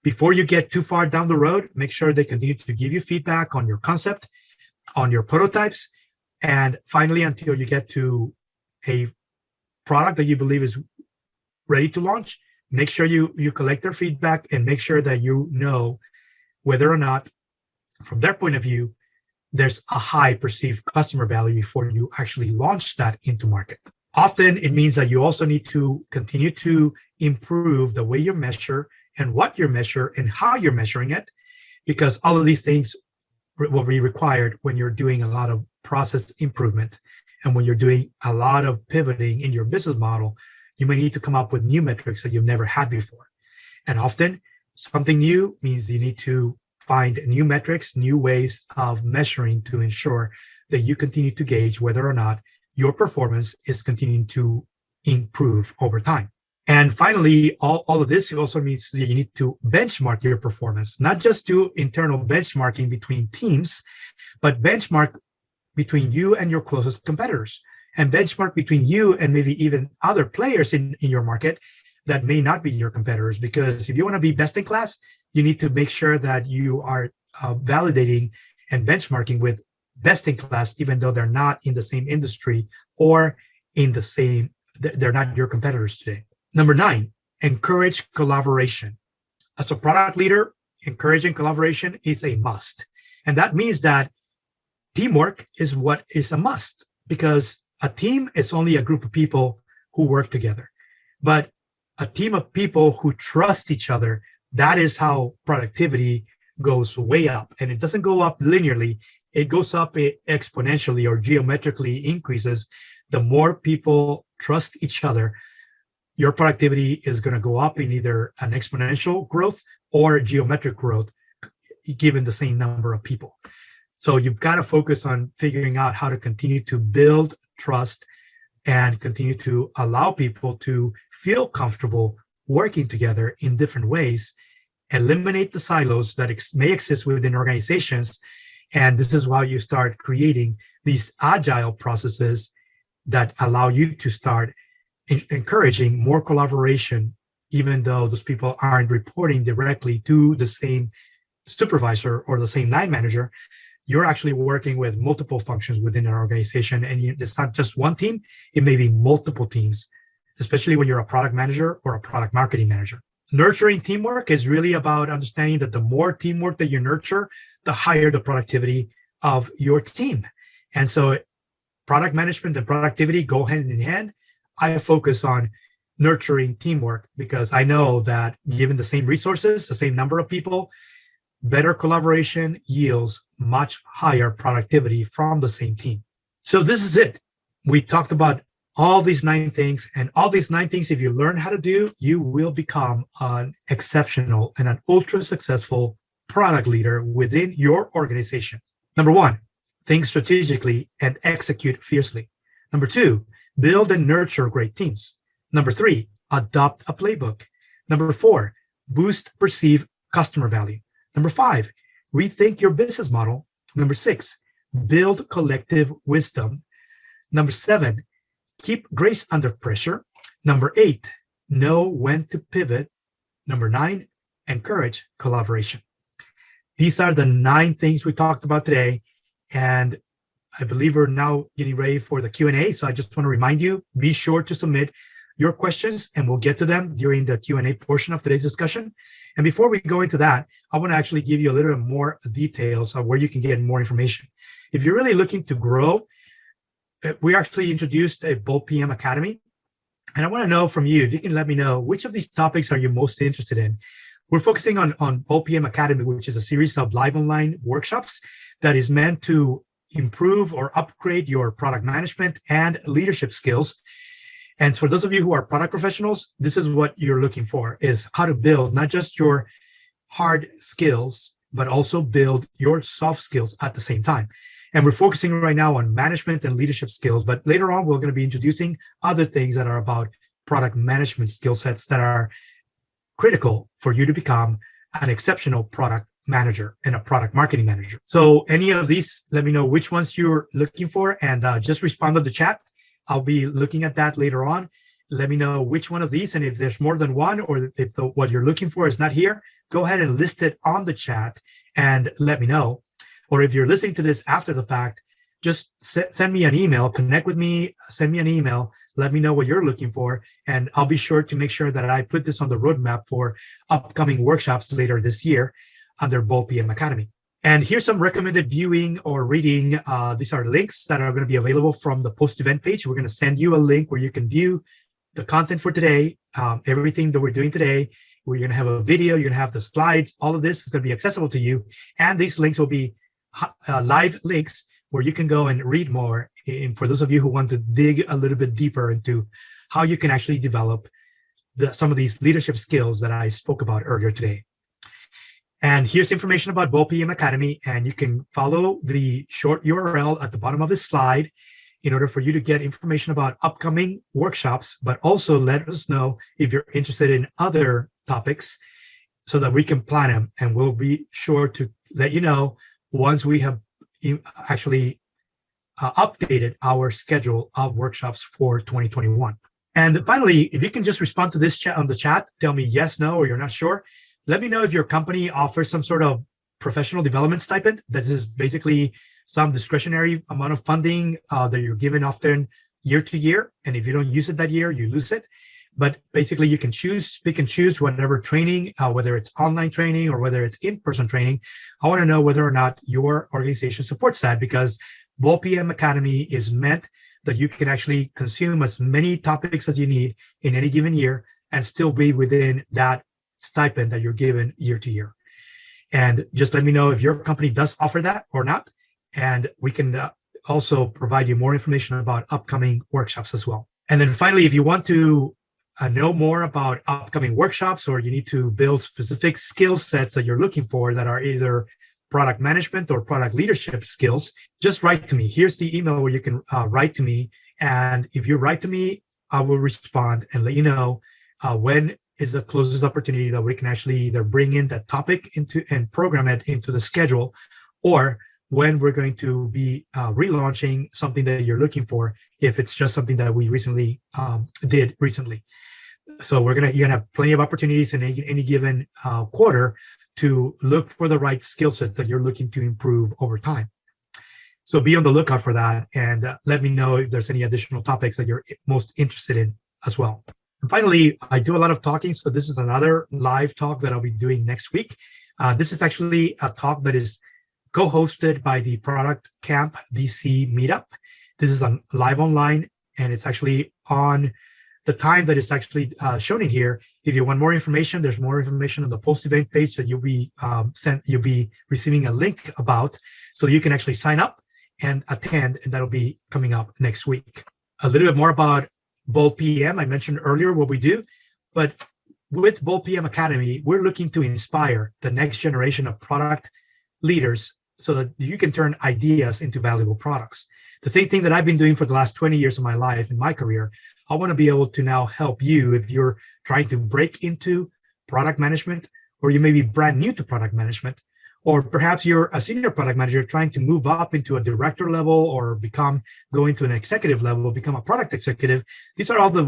Before you get too far down the road, make sure they continue to give you feedback on your concept, on your prototypes, and finally, until you get to a product that you believe is ready to launch, make sure you collect their feedback and make sure that you know whether or not, from their point of view, there's a high perceived customer value before you actually launch that into market. Often it means that you also need to continue to improve the way you measure and what you measure and how you're measuring it, because all of these things will be required when you're doing a lot of process improvement. And when you're doing a lot of pivoting in your business model, you may need to come up with new metrics that you've never had before. And often something new means you need to find new metrics, new ways of measuring to ensure that you continue to gauge whether or not your performance is continuing to improve over time. And finally, all of this also means that you need to benchmark your performance, not just do internal benchmarking between teams, but benchmark between you and your closest competitors, and benchmark between you and maybe even other players in your market that may not be your competitors. Because if you want to be best in class, you need to make sure that you are validating and benchmarking with best in class, even though they're not in the same industry or they're not your competitors today. Number 9, encourage collaboration. As a product leader, encouraging collaboration is a must. And that means that teamwork is what is a must, because a team is only a group of people who work together. But a team of people who trust each other, that is how productivity goes way up. And it doesn't go up linearly. It goes up exponentially or geometrically increases. The more people trust each other, your productivity is going to go up in either an exponential growth or geometric growth, given the same number of people. So you've got to focus on figuring out how to continue to build trust and continue to allow people to feel comfortable working together in different ways, eliminate the silos that may exist within organizations. And this is why you start creating these agile processes that allow you to start encouraging more collaboration, even though those people aren't reporting directly to the same supervisor or the same line manager. You're actually working with multiple functions within an organization, and it's not just one team, it may be multiple teams, especially when you're a product manager or a product marketing manager. Nurturing teamwork is really about understanding that the more teamwork that you nurture, the higher the productivity of your team. And so product management and productivity go hand in hand. I focus on nurturing teamwork because I know that given the same resources, the same number of people, better collaboration yields much higher productivity from the same team. So this is it. We talked about all these 9 things, and all these 9 things, if you learn how to do, you will become an exceptional and an ultra successful product leader within your organization. Number 1, think strategically and execute fiercely. Number 2, build and nurture great teams. Number 3, adopt a playbook. Number 4, boost perceived customer value. Number 5, rethink your business model. Number 6, build collective wisdom. Number 7, keep grace under pressure. Number 8, know when to pivot. Number 9, encourage collaboration. These are the 9 things we talked about today. And I believe we're now getting ready for the Q&A. So I just want to remind you, be sure to submit your questions and we'll get to them during the Q&A portion of today's discussion. And before we go into that, I want to actually give you a little bit more details of where you can get more information. If you're really looking to grow, we actually introduced a BoldPM Academy. And I want to know from you, if you can let me know, which of these topics are you most interested in? We're focusing on BoldPM Academy, which is a series of live online workshops that is meant to improve or upgrade your product management and leadership skills. And for those of you who are product professionals, this is what you're looking for, is how to build not just your hard skills, but also build your soft skills at the same time. And we're focusing right now on management and leadership skills, but later on, we're going to be introducing other things that are about product management skill sets that are critical for you to become an exceptional product manager and a product marketing manager. So any of these, let me know which ones you're looking for and just respond to the chat. I'll be looking at that later on. Let me know which one of these, and if there's more than one, or if what you're looking for is not here, go ahead and list it on the chat and let me know. Or if you're listening to this after the fact, just send me an email, connect with me, send me an email, let me know what you're looking for, and I'll be sure to make sure that I put this on the roadmap for upcoming workshops later this year under BoldPM Academy. And here's some recommended viewing or reading. These are links that are going to be available from the post-event page. We're going to send you a link where you can view the content for today, everything that we're doing today. We're going to have a video, you're going to have the slides. All of this is going to be accessible to you. And these links will be live links where you can go and read more. And for those of you who want to dig a little bit deeper into how you can actually develop some of these leadership skills that I spoke about earlier today. And here's information about BoldPM Academy, and you can follow the short URL at the bottom of this slide in order for you to get information about upcoming workshops, but also let us know if you're interested in other topics so that we can plan them, and we'll be sure to let you know once we have actually updated our schedule of workshops for 2021. And finally, if you can just respond to this chat on the chat, tell me yes, no, or you're not sure. Let me know if your company offers some sort of professional development stipend. That is basically some discretionary amount of funding that you're given often year to year. And if you don't use it that year, you lose it. But basically, you can pick and choose whatever training, whether it's online training or whether it's in-person training. I want to know whether or not your organization supports that, because BoldPM Academy is meant that you can actually consume as many topics as you need in any given year and still be within that stipend that you're given year to year. And just let me know if your company does offer that or not. And we can also provide you more information about upcoming workshops as well. And then finally, if you want to know more about upcoming workshops, or you need to build specific skill sets that you're looking for that are either product management or product leadership skills, just write to me. Here's the email where you can write to me. And if you write to me, I will respond and let you know when is the closest opportunity that we can actually either bring in that topic into and program it into the schedule, or when we're going to be relaunching something that you're looking for, if it's just something that we recently did recently. So you're gonna have plenty of opportunities in any given quarter to look for the right skill set that you're looking to improve over time. So be on the lookout for that, and let me know if there's any additional topics that you're most interested in as well. And finally, I do a lot of talking, so this is another live talk that I'll be doing next week. This is actually a talk that is co-hosted by the Product Camp DC meetup. This is on live online, and it's actually on the time that is actually shown in here. If you want more information, there's more information on the post-event page that you'll be receiving a link about, so you can actually sign up and attend, and that'll be coming up next week. A little bit more about BoldPM. I mentioned earlier what we do, but with BoldPM Academy, we're looking to inspire the next generation of product leaders so that you can turn ideas into valuable products. The same thing that I've been doing for the last 20 years of my life in my career, I want to be able to now help you if you're trying to break into product management, or you may be brand new to product management, or perhaps you're a senior product manager trying to move up into a director level or go into an executive level, become a product executive. These are all the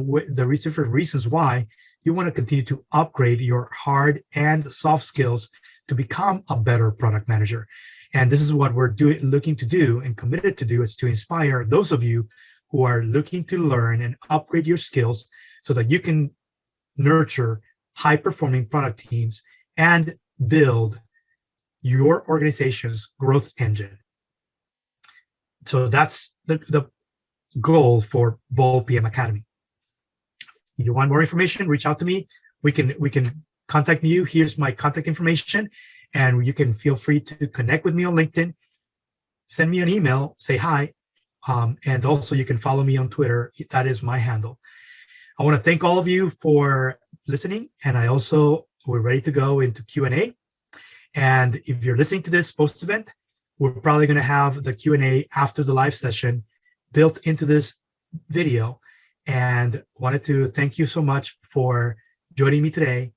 different reasons why you want to continue to upgrade your hard and soft skills to become a better product manager. And this is what we're looking to do and committed to do, is to inspire those of you who are looking to learn and upgrade your skills so that you can nurture high-performing product teams and build your organization's growth engine. So that's the goal for BoldPM Academy. If you want more information, reach out to me. We can contact you. Here's my contact information, and you can feel free to connect with me on LinkedIn. Send me an email, say hi, and also you can follow me on Twitter. That is my handle. I want to thank all of you for listening, and we're ready to go into Q&A. And if you're listening to this post-event, we're probably going to have the Q&A after the live session built into this video. And wanted to thank you so much for joining me today.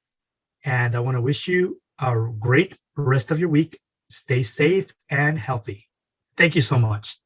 And I want to wish you a great rest of your week. Stay safe and healthy. Thank you so much.